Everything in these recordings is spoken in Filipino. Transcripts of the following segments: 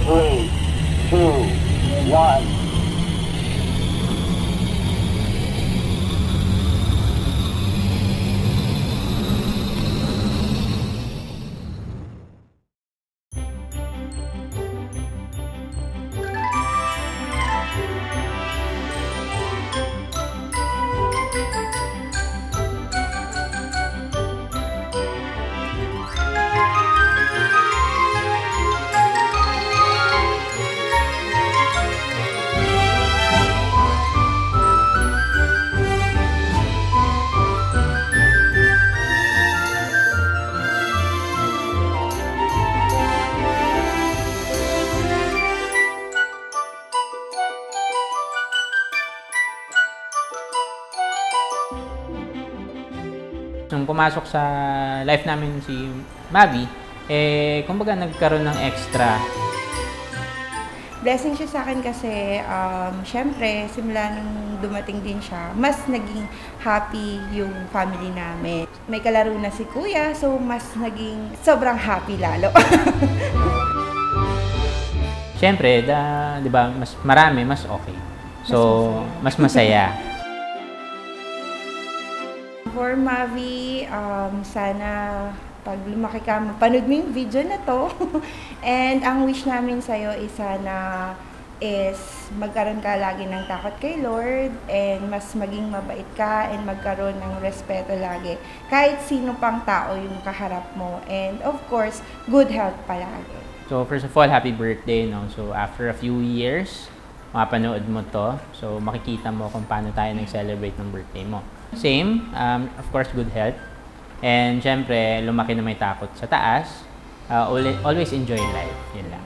3, 2, 1. Nung pumasok sa life namin si Mavi, kumbaga nagkaroon ng extra. Blessing siya sa akin kasi, syempre, simula nung dumating din siya, mas naging happy yung family namin. May kalaro na si Kuya, so mas naging sobrang happy lalo. Syempre, di ba, mas marami, mas okay. So, mas masaya. For Mavi, sana pag lumaki ka, mapanood mo yung video na to. And ang wish namin sa'yo is sana magkaroon ka lagi ng takot kay Lord and mas maging mabait ka and magkaroon ng respeto lagi. Kahit sino pang tao yung kaharap mo. And of course, good health palagi. So first of all, happy birthday. No? So after a few years, mapanood mo to. So makikita mo kung paano tayo nag-celebrate ng birthday mo. Same, of course, good health. And syempre, lumaki na may takot sa taas. Always enjoy life. Yun lang.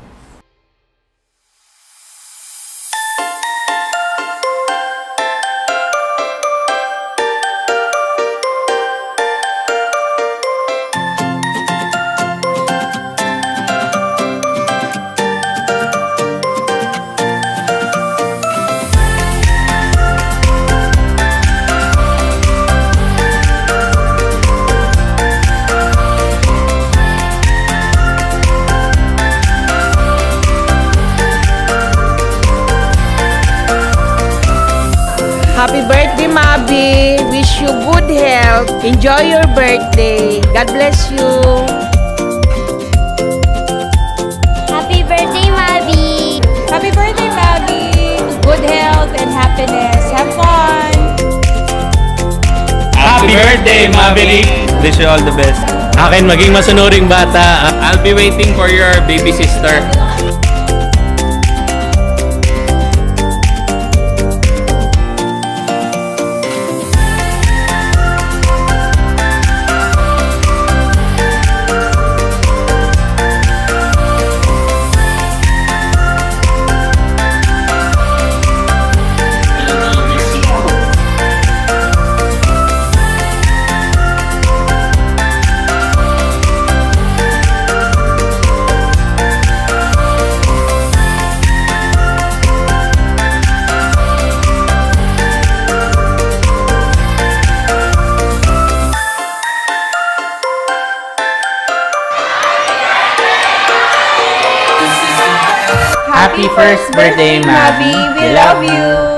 Happy birthday, Mavi! Wish you good health. Enjoy your birthday. God bless you. Happy birthday, Mavi! Happy birthday, Mavi! Good health and happiness. Have fun! Happy birthday, Maverick! Wish you all the best. Akin maging masunuring bata. I'll be waiting for your baby sister. Happy first birthday, Mavi! We love you!